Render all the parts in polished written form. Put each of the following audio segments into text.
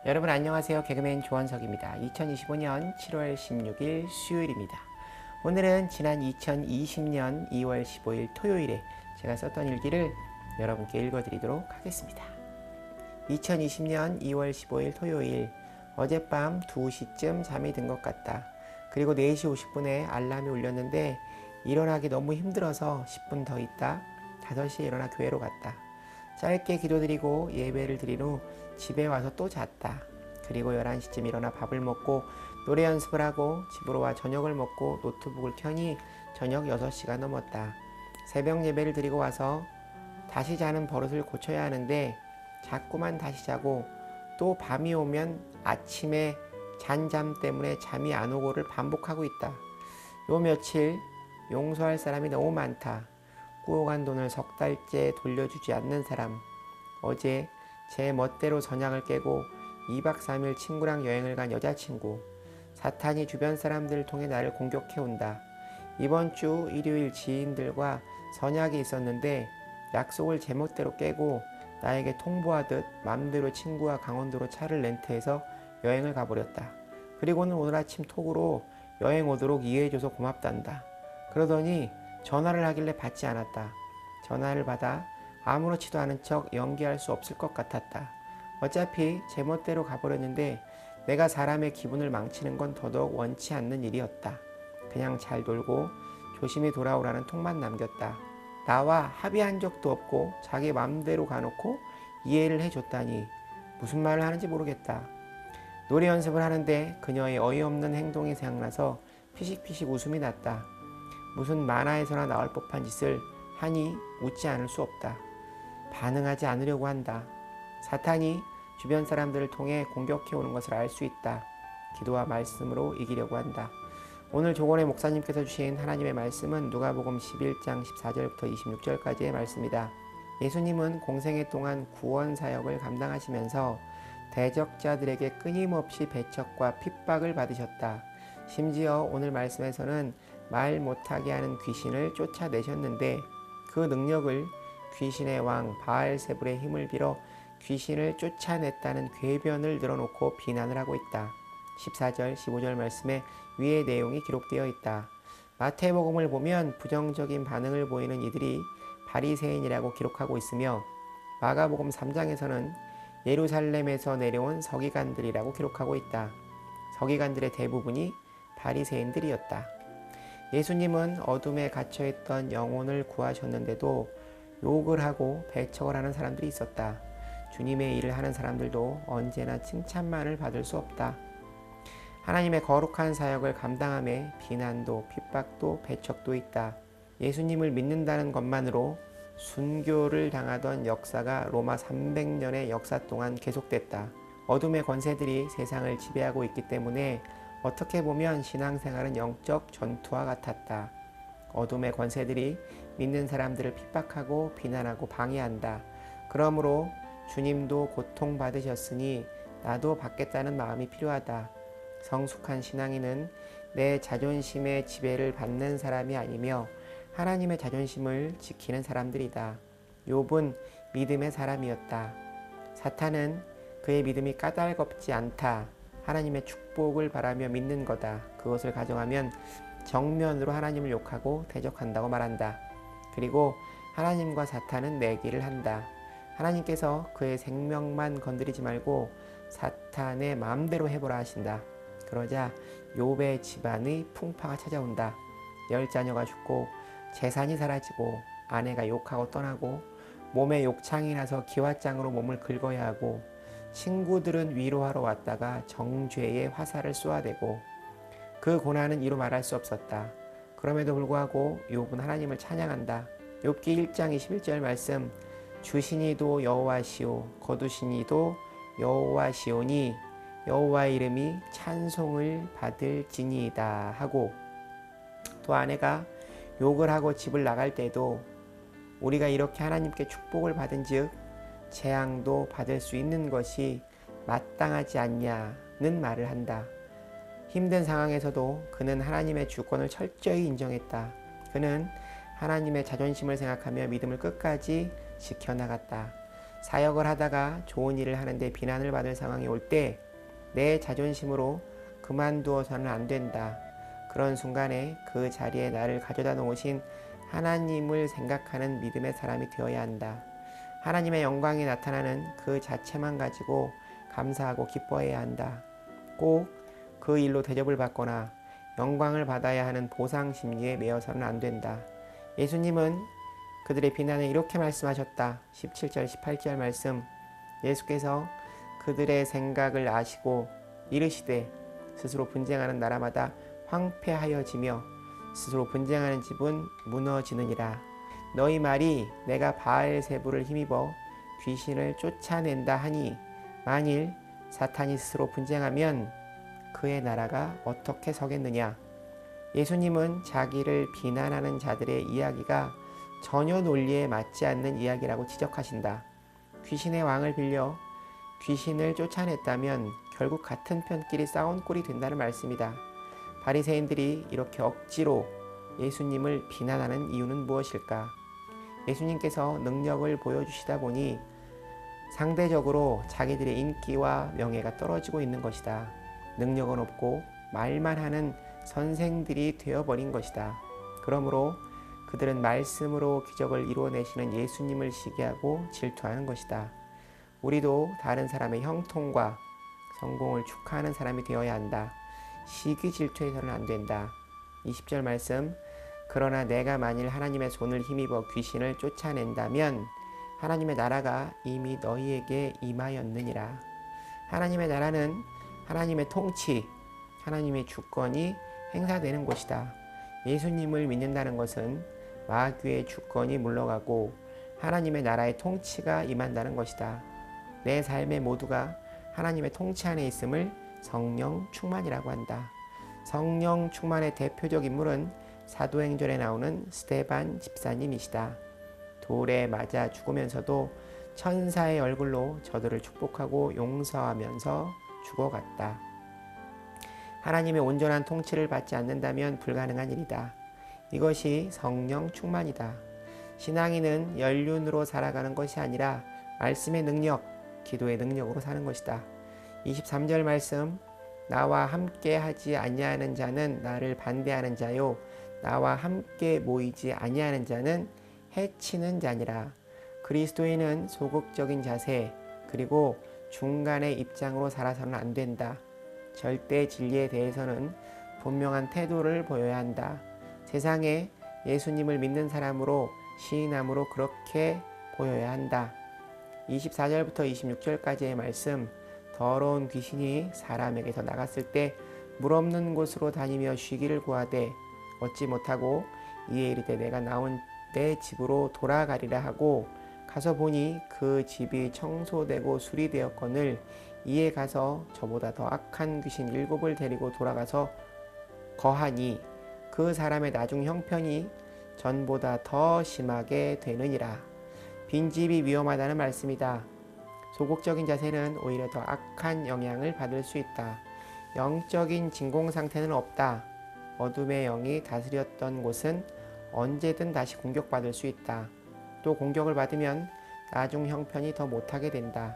여러분 안녕하세요. 개그맨 조원석입니다. 2025년 7월 16일 수요일입니다. 오늘은 지난 2020년 2월 15일 토요일에 제가 썼던 일기를 여러분께 읽어드리도록 하겠습니다. 2020년 2월 15일 토요일, 어젯밤 2시쯤 잠이 든 것 같다. 그리고 4시 50분에 알람이 울렸는데 일어나기 너무 힘들어서 10분 더 있다 5시에 일어나 교회로 갔다. 짧게 기도드리고 예배를 드린 후 집에 와서 또 잤다. 그리고 11시쯤 일어나 밥을 먹고 노래 연습을 하고 집으로 와 저녁을 먹고 노트북을 켜니 저녁 6시가 넘었다. 새벽 예배를 드리고 와서 다시 자는 버릇을 고쳐야 하는데 자꾸만 다시 자고 또 밤이 오면 아침에 잔잠 때문에 잠이 안 오고를 반복하고 있다. 요 며칠 용서할 사람이 너무 많다. 꾸어간 돈을 3달째 돌려주지 않는 사람, 어제 제 멋대로 선약을 깨고 2박 3일 친구랑 여행을 간 여자친구, 사탄이 주변 사람들을 통해 나를 공격해온다. 이번 주 일요일 지인들과 선약이 있었는데 약속을 제 멋대로 깨고 나에게 통보하듯 맘대로 친구와 강원도로 차를 렌트해서 여행을 가버렸다. 그리고는 오늘 아침 톡으로 여행 오도록 이해해줘서 고맙단다. 그러더니 전화를 하길래 받지 않았다. 전화를 받아 아무렇지도 않은 척 연기할 수 없을 것 같았다. 어차피 제 멋대로 가버렸는데 내가 사람의 기분을 망치는 건 더더욱 원치 않는 일이었다. 그냥 잘 놀고 조심히 돌아오라는 톡만 남겼다. 나와 합의한 적도 없고 자기 맘대로 가놓고 이해를 해줬다니 무슨 말을 하는지 모르겠다. 노래 연습을 하는데 그녀의 어이없는 행동이 생각나서 피식피식 웃음이 났다. 무슨 만화에서나 나올 법한 짓을 하니 웃지 않을 수 없다. 반응하지 않으려고 한다. 사탄이 주변 사람들을 통해 공격해 오는 것을 알 수 있다. 기도와 말씀으로 이기려고 한다. 오늘 조건의 목사님께서 주신 하나님의 말씀은 누가복음 11장 14절부터 26절까지의 말씀이다. 예수님은 공생애 동안 구원 사역을 감당하시면서 대적자들에게 끊임없이 배척과 핍박을 받으셨다. 심지어 오늘 말씀에서는 말 못하게 하는 귀신을 쫓아내셨는데 그 능력을 귀신의 왕 바알세불의 힘을 빌어 귀신을 쫓아냈다는 궤변을 늘어놓고 비난을 하고 있다. 14절, 15절 말씀에 위의 내용이 기록되어 있다. 마태복음을 보면 부정적인 반응을 보이는 이들이 바리새인이라고 기록하고 있으며 마가복음 3장에서는 예루살렘에서 내려온 서기관들이라고 기록하고 있다. 서기관들의 대부분이 바리새인들이었다. 예수님은 어둠에 갇혀있던 영혼을 구하셨는데도 욕을 하고 배척을 하는 사람들이 있었다. 주님의 일을 하는 사람들도 언제나 칭찬만을 받을 수 없다. 하나님의 거룩한 사역을 감당함에 비난도 핍박도 배척도 있다. 예수님을 믿는다는 것만으로 순교를 당하던 역사가 로마 300년의 역사 동안 계속됐다. 어둠의 권세들이 세상을 지배하고 있기 때문에 어떻게 보면 신앙생활은 영적 전투와 같았다. 어둠의 권세들이 믿는 사람들을 핍박하고 비난하고 방해한다. 그러므로 주님도 고통받으셨으니 나도 받겠다는 마음이 필요하다. 성숙한 신앙인은 내 자존심의 지배를 받는 사람이 아니며 하나님의 자존심을 지키는 사람들이다. 욥은 믿음의 사람이었다. 사탄은 그의 믿음이 까닭없지 않다. 하나님의 축복을 바라며 믿는 거다. 그것을 가정하면 정면으로 하나님을 욕하고 대적한다고 말한다. 그리고 하나님과 사탄은 내기를 한다. 하나님께서 그의 생명만 건드리지 말고 사탄의 마음대로 해보라 하신다. 그러자 욥의 집안의 풍파가 찾아온다. 10자녀가 죽고 재산이 사라지고 아내가 욕하고 떠나고 몸에 욕창이 나서 기왓장으로 몸을 긁어야 하고 친구들은 위로하러 왔다가 정죄의 화살을 쏘아대고 그 고난은 이루 말할 수 없었다. 그럼에도 불구하고 욥은 하나님을 찬양한다. 욥기 1장 21절 말씀, 주시니도 여호와시오 거두시니도 여호와시오니 여호와의 이름이 찬송을 받을지니이다 하고, 또 아내가 욕을 하고 집을 나갈 때도 우리가 이렇게 하나님께 축복을 받은 즉 재앙도 받을 수 있는 것이 마땅하지 않냐는 말을 한다. 힘든 상황에서도 그는 하나님의 주권을 철저히 인정했다. 그는 하나님의 자존심을 생각하며 믿음을 끝까지 지켜나갔다. 사역을 하다가 좋은 일을 하는데 비난을 받을 상황이 올 때 내 자존심으로 그만두어서는 안 된다. 그런 순간에 그 자리에 나를 가져다 놓으신 하나님을 생각하는 믿음의 사람이 되어야 한다. 하나님의 영광이 나타나는 그 자체만 가지고 감사하고 기뻐해야 한다. 꼭 그 일로 대접을 받거나 영광을 받아야 하는 보상 심리에 매여서는 안 된다. 예수님은 그들의 비난에 이렇게 말씀하셨다. 17절 18절 말씀. 예수께서 그들의 생각을 아시고 이르시되 스스로 분쟁하는 나라마다 황폐하여지며 스스로 분쟁하는 집은 무너지느니라. 너희 말이 내가 바알세불을 힘입어 귀신을 쫓아낸다 하니 만일 사탄이 스스로 분쟁하면 그의 나라가 어떻게 서겠느냐. 예수님은 자기를 비난하는 자들의 이야기가 전혀 논리에 맞지 않는 이야기라고 지적하신다. 귀신의 왕을 빌려 귀신을 쫓아냈다면 결국 같은 편끼리 싸운 꼴이 된다는 말씀이다. 바리새인들이 이렇게 억지로 예수님을 비난하는 이유는 무엇일까? 예수님께서 능력을 보여주시다 보니 상대적으로 자기들의 인기와 명예가 떨어지고 있는 것이다. 능력은 없고 말만 하는 선생들이 되어버린 것이다. 그러므로 그들은 말씀으로 기적을 이루어내시는 예수님을 시기하고 질투하는 것이다. 우리도 다른 사람의 형통과 성공을 축하하는 사람이 되어야 한다. 시기 질투해서는 안 된다. 20절 말씀. 그러나 내가 만일 하나님의 손을 힘입어 귀신을 쫓아낸다면 하나님의 나라가 이미 너희에게 임하였느니라. 하나님의 나라는 하나님의 통치, 하나님의 주권이 행사되는 곳이다. 예수님을 믿는다는 것은 마귀의 주권이 물러가고 하나님의 나라의 통치가 임한다는 것이다. 내 삶의 모두가 하나님의 통치 안에 있음을 성령 충만이라고 한다. 성령 충만의 대표적 인물은 사도행전에 나오는 스데반 집사님이시다. 돌에 맞아 죽으면서도 천사의 얼굴로 저들을 축복하고 용서하면서 죽어갔다. 하나님의 온전한 통치를 받지 않는다면 불가능한 일이다. 이것이 성령 충만이다. 신앙인은 연륜으로 살아가는 것이 아니라 말씀의 능력, 기도의 능력으로 사는 것이다. 23절 말씀. 나와 함께 하지 아니하는 자는 나를 반대하는 자요 나와 함께 모이지 아니하는 자는 해치는 자니라. 그리스도인은 소극적인 자세 그리고 중간의 입장으로 살아서는 안 된다. 절대 진리에 대해서는 분명한 태도를 보여야 한다. 세상에 예수님을 믿는 사람으로 시인함으로 그렇게 보여야 한다. 24절부터 26절까지의 말씀. 더러운 귀신이 사람에게서 나갔을 때 물 없는 곳으로 다니며 쉬기를 구하되 얻지 못하고 이에 이르되 내가 나온 내 집으로 돌아가리라 하고 가서 보니 그 집이 청소되고 수리되었거늘 이에 가서 저보다 더 악한 귀신 7을 데리고 돌아가서 거하니 그 사람의 나중 형편이 전보다 더 심하게 되느니라. 빈집이 위험하다는 말씀이다. 소극적인 자세는 오히려 더 악한 영향을 받을 수 있다. 영적인 진공 상태는 없다. 어둠의 영이 다스렸던 곳은 언제든 다시 공격받을 수 있다. 또 공격을 받으면 나중 형편이 더 못하게 된다.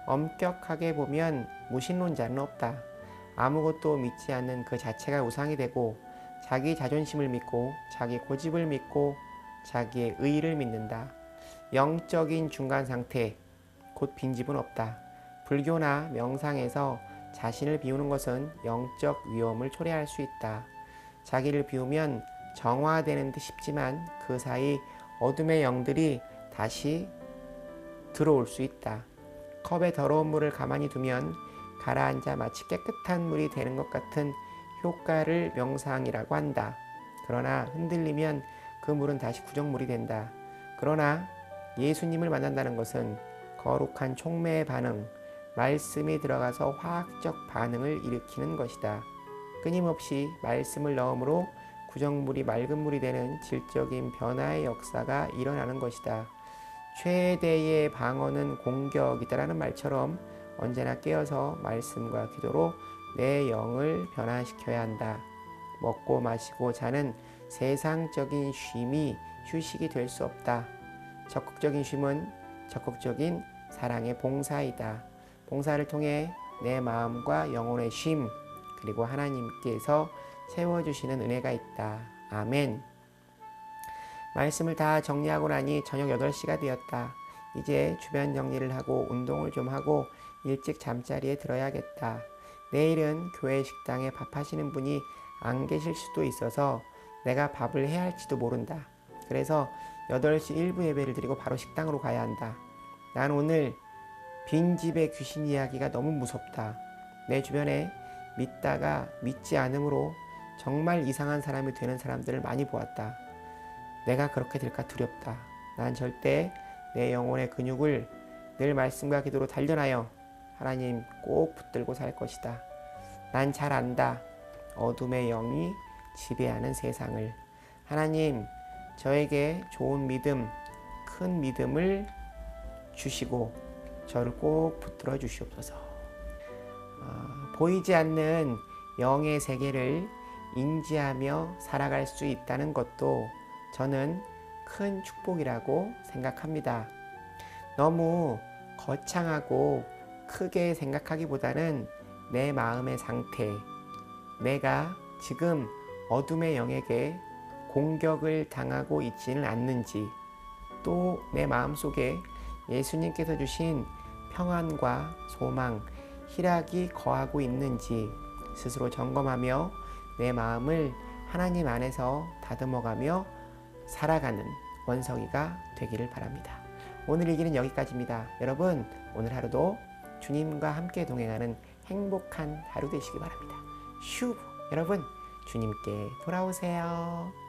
엄격하게 보면 무신론자는 없다. 아무것도 믿지 않는 그 자체가 우상이 되고 자기 자존심을 믿고 자기 고집을 믿고 자기의 의의를 믿는다. 영적인 중간 상태, 곧 빈집은 없다. 불교나 명상에서 자신을 비우는 것은 영적 위험을 초래할 수 있다. 자기를 비우면 정화되는 듯 싶지만 그 사이 어둠의 영들이 다시 들어올 수 있다. 컵에 더러운 물을 가만히 두면 가라앉아 마치 깨끗한 물이 되는 것 같은 효과를 명상이라고 한다. 그러나 흔들리면 그 물은 다시 구정물이 된다. 그러나 예수님을 만난다는 것은 거룩한 촉매의 반응, 말씀이 들어가서 화학적 반응을 일으키는 것이다. 끊임없이 말씀을 넣음으로 구정물이 맑은 물이 되는 질적인 변화의 역사가 일어나는 것이다. 최대의 방어는 공격이다라는 말처럼 언제나 깨어서 말씀과 기도로 내 영을 변화시켜야 한다. 먹고 마시고 자는 세상적인 쉼이 휴식이 될 수 없다. 적극적인 쉼은 적극적인 사랑의 봉사이다. 봉사를 통해 내 마음과 영혼의 쉼, 그리고 하나님께서 채워주시는 은혜가 있다. 아멘. 말씀을 다 정리하고 나니 저녁 8시가 되었다. 이제 주변 정리를 하고 운동을 좀 하고 일찍 잠자리에 들어야겠다. 내일은 교회 식당에 밥 하시는 분이 안 계실 수도 있어서 내가 밥을 해야 할지도 모른다. 그래서 8시 1부 예배를 드리고 바로 식당으로 가야 한다. 난 오늘 빈집의 귀신 이야기가 너무 무섭다. 내 주변에 믿다가 믿지 않음으로 정말 이상한 사람이 되는 사람들을 많이 보았다. 내가 그렇게 될까 두렵다. 난 절대 내 영혼의 근육을 늘 말씀과 기도로 단련하여 하나님 꼭 붙들고 살 것이다. 난 잘 안다. 어둠의 영이 지배하는 세상을. 하나님, 저에게 좋은 믿음, 큰 믿음을 주시고 저를 꼭 붙들어 주시옵소서. 보이지 않는 영의 세계를 인지하며 살아갈 수 있다는 것도 저는 큰 축복이라고 생각합니다. 너무 거창하고 크게 생각하기보다는 내 마음의 상태, 내가 지금 어둠의 영에게 공격을 당하고 있지는 않는지, 또 내 마음속에 예수님께서 주신 평안과 소망, 희락이 거하고 있는지 스스로 점검하며 내 마음을 하나님 안에서 다듬어가며 살아가는 원성이가 되기를 바랍니다. 오늘 얘기는 여기까지입니다. 여러분, 오늘 하루도 주님과 함께 동행하는 행복한 하루 되시기 바랍니다. 슈! 여러분, 주님께 돌아오세요.